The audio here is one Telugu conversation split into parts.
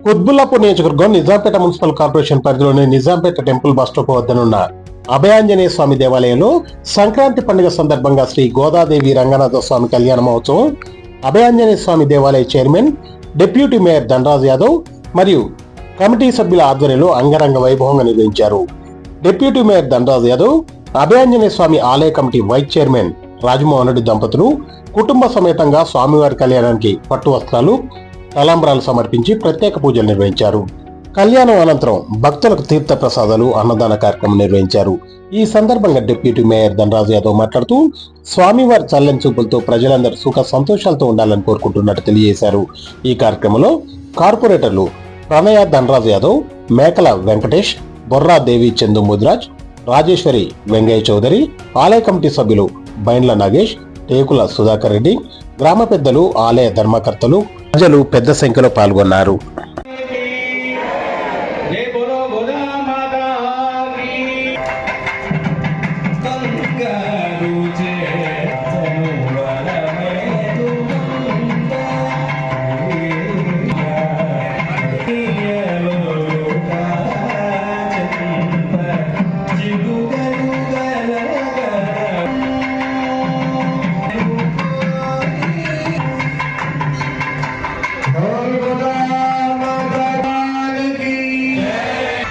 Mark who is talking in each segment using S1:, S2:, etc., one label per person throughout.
S1: కుత్బుల్లాపూర్ నియోజకవర్గం నిజాంపేట మున్సిపల్ కార్పొరేషన్ పరిధిలోని నిజాంపేట టెంపుల్ బస్ స్టాప్ వద్దనున్న అభయాంజనేయ స్వామి దేవాలయంలో సంక్రాంతి పండుగ సందర్భంగా శ్రీ గోదాదేవి రంగనాథ స్వామి కళ్యాణ మహోత్సవం అభయాంజనేయ స్వామి దేవాలయ chairman deputy mayor Dhanraj Yadav మరియు కమిటీ సభ్యుల ఆధ్వర్యంలో అంగరంగ వైభవంగా నిర్వహించారు. డిప్యూటీ మేయర్ ధనరాజ్ యాదవ్, అభయాంజనేయ స్వామి ఆలయ committee vice chairman Rajamohan Reddy దంపతులు కుటుంబ సమేతంగా స్వామివారి కళ్యాణానికి పట్టు వస్త్రాలు, తలంబ్రాలు సమర్పించి ప్రత్యేక పూజలు నిర్వహించారు. కళ్యాణం అనంతరం భక్తులకు తీర్థ ప్రసాదాలు, అన్నదాన కార్యక్రమం నిర్వహించారు. ఈ సందర్భంగా డిప్యూటీ మేయర్ ధనరాజ్ యాదవ్ మాట్లాడుతూ స్వామివారి చల్లని చూపులతో ప్రజలందరూ సుఖ సంతోషాలతో ఉండాలని కోరుకుంటున్నట్టు తెలియజేశారు. ఈ కార్యక్రమంలో కార్పొరేటర్లు ప్రణయ ధనరాజ్ యాదవ్, మేకల వెంకటేష్, బొర్రా దేవి చందు ముద్రాజ్, రాజేశ్వరి వెంగయ్య చౌదరి, ఆలయ కమిటీ సభ్యులు బైండ్ల నాగేష్, టేకుల సుధాకర్ రెడ్డి, గ్రామ పెద్దలు, ఆలయ ధర్మకర్తలు, ప్రజలు పెద్ద సంఖ్యలో పాల్గొన్నారు.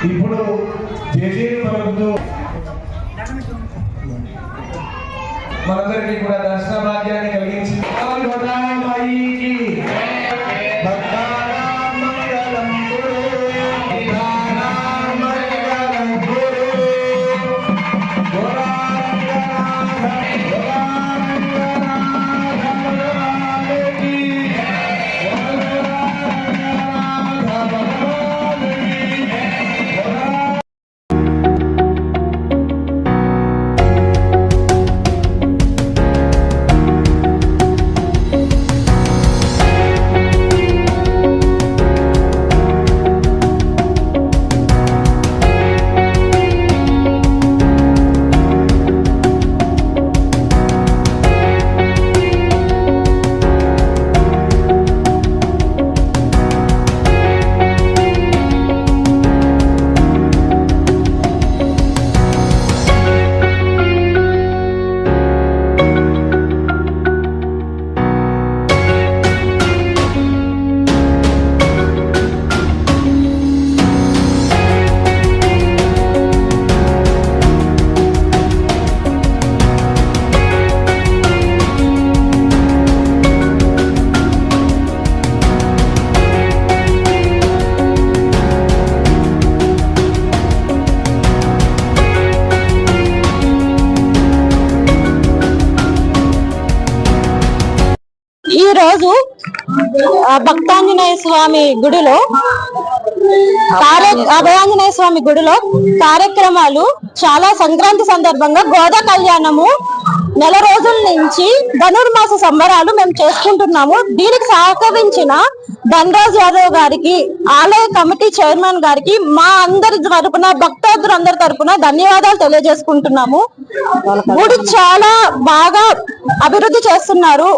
S2: ఇప్పుడు మనందరికీ కూడా దర్శన భాగ్యాన్ని కలిగించింది.
S3: ఈ రోజు భక్తాంజనేయ స్వామి గుడిలో అభయాంజనేయ స్వామి గుడిలో కార్యక్రమాలు చాలా సంక్రాంతి సందర్భంగా గోదా కళ్యాణము నెల రోజుల నుంచి ధనుర్మాస సంబరాలు మేము చేసుకుంటున్నాము. దీనికి సహకరించిన ధనరాజ్ యాదవ్ గారికి, ఆలయ కమిటీ చైర్మన్ గారికి మా అందరి తరపున, భక్తాదులందరి తరపున ధన్యవాదాలు తెలియజేసుకుంటున్నాము. గుడి చాలా బాగా అభివృద్ధి చేస్తున్నారు.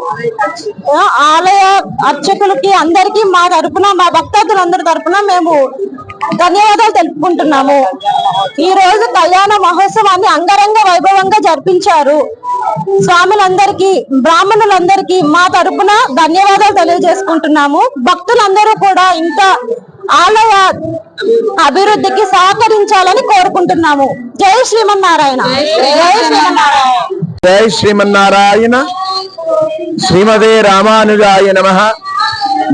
S3: ఆలయ అర్చకులకి అందరికీ మా తరపున, మా భక్తాదులందరి తరపున మేము ధన్యవాదాలు తెలుపుకుంటున్నాము. ఈ రోజు కళ్యాణ మహోత్సవాన్ని అంగరంగ వైభవంగా జరిపించారు. స్వాములందరికీ, బ్రాహ్మణులందరికీ మా తరపున ధన్యవాదాలు తెలియజేసుకుంటున్నాము. భక్తులందరూ కూడా ఇంకా ఆలయ అభివృద్ధికి సహకరించాలని కోరుకుంటున్నాము. జై శ్రీమన్నారాయణ. జై శ్రీమన్నారాయణ.
S4: జై శ్రీమన్నారాయణ. శ్రీమదే రామానుజాయ నమః.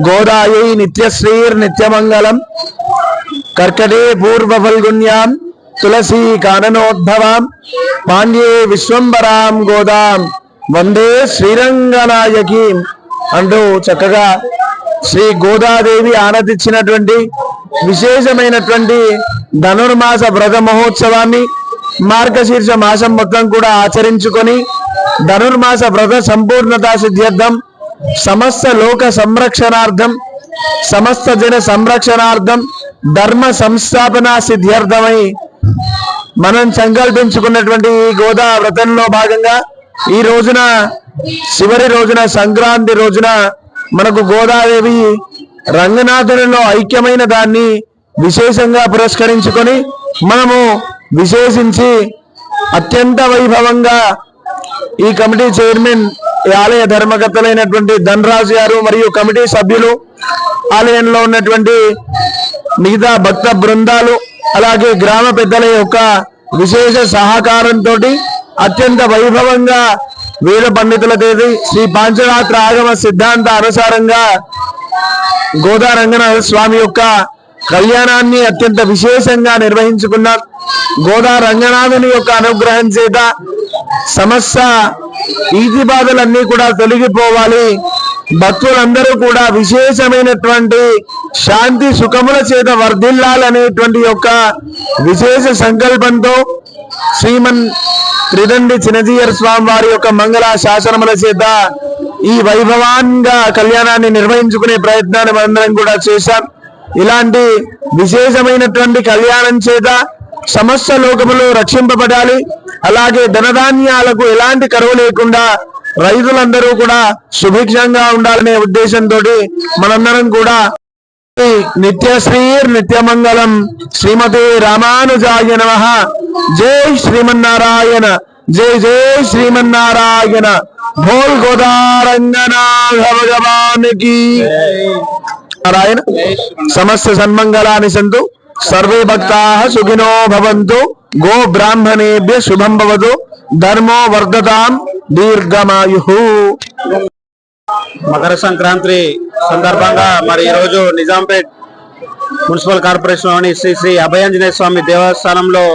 S4: గోదాయై నిత్యశ్రీర్ నిత్యమంగళం. కర్కటే పూర్వ ఫల్గుణ్యాం తులసీ కాననోద్భవాం పాండ్యే విశ్వంబరాం గోదాం వందే శ్రీరంగనాయకీం అంటూ చక్కగా శ్రీ గోదాదేవి ఆనతిచ్చినటువంటి విశేషమైనటువంటి ధనుర్మాస వ్రత మహోత్సవాన్ని మార్గశీర్ష మాసం మొత్తం కూడా ఆచరించుకొని ధనుర్మాస వ్రత సంపూర్ణతా సిద్ధ్యర్థం, సమస్త లోక సంరక్షణార్థం, సమస్త జన సంరక్షణార్థం, ధర్మ సంస్థాపన సిద్ధ్యర్థమై మనం సంకల్పించుకున్నటువంటి ఈ గోదా వ్రతంలో భాగంగా ఈ రోజున, చివరి రోజున, సంక్రాంతి రోజున మనకు గోదాదేవి రంగనాథునిలో ఐక్యమైన దాన్ని విశేషంగా పురస్కరించుకొని మనము విశేషించి అత్యంత వైభవంగా ఈ కమిటీ చైర్మన్ ఆలయ ధర్మకర్తలైనటువంటి ధనరాజు గారు మరియు కమిటీ సభ్యులు, ఆలయంలో ఉన్నటువంటి మిగతా భక్త బృందాలు, అలాగే గ్రామ పెద్దల యొక్క విశేష సహకారంతో అత్యంత వైభవంగా వేద పండితుల తేదీ శ్రీ పాంచరాత్ర ఆగమ సిద్ధాంత అనుసారంగా గోదా రంగనాథ స్వామి యొక్క కళ్యాణాన్ని అత్యంత విశేషంగా నిర్వహించుకున్నాం. గోదా రంగనాథుని యొక్క అనుగ్రహం చేత సమస్త ఈతి బాధలన్నీ కూడా తొలగిపోవాలి, భక్తులందరూ కూడా విశేషమైనటువంటి శాంతి సుఖముల చేత వర్ధిల్లాలనేటువంటి యొక్క విశేష సంకల్పంతో శ్రీమన్ త్రిదండి చినజీయర్ స్వామి వారి యొక్క మంగళ శాసనముల చేత ఈ వైభవంగా కళ్యాణాన్ని నిర్వహించుకునే ప్రయత్నాన్ని మనందరం కూడా చేశాం. ఇలాంటి విశేషమైనటువంటి కళ్యాణం చేత సమస్త లోకములు రక్షింపబడాలి, అలాగే ధనధాన్యాలకు ఎలాంటి కరువు లేకుండా రైతులందరూ కూడా సుభిక్షంగా ఉండాలనే ఉద్దేశంతో మనందరం కూడా నిత్యశ్రీర్ నిత్యమంగళం శ్రీమతే రామానుజాయ నమః. జై శ్రీమన్నారాయణ, జై జై శ్రీమన్నారాయణ. భోల్ గోదారంగనాథ భగవానికి నారాయణ. సమస్త సన్మంగళాని సంతు, సర్వే భక్తాః సుఖినో భవంతు, గో బ్రాహ్మణేభ్య శుభం భవతు, ధర్మో వర్ధతాం దీర్ఘమాయుః.
S5: మకర సంక్రాంతి సందర్భంగా మరి ఈరోజు నిజాంపేట్ మున్సిపల్ కార్పొరేషన్ లోని శ్రీ శ్రీ అభయాంజనేయ స్వామి దేవస్థానంలో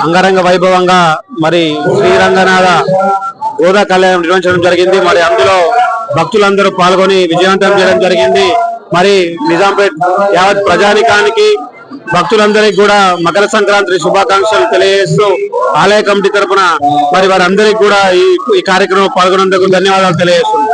S5: అంగరంగ వైభవంగా మరి శ్రీరంగనాథ గోదా కళ్యాణం నిర్వహించడం జరిగింది. మరి అందులో భక్తులందరూ పాల్గొని విజయవంతం చేయడం జరిగింది. మరి నిజాంపేట్ యావత్ ప్రజానికానికి భక్తులందరికీ కూడా మకర సంక్రాంతి శుభాకాంక్షలు తెలియజేస్తూ ఆలయ కమిటీ తరఫున మరి వారందరికీ కూడా ఈ కార్యక్రమం పాల్గొన్నందుకు ధన్యవాదాలు తెలియజేస్తున్నాను.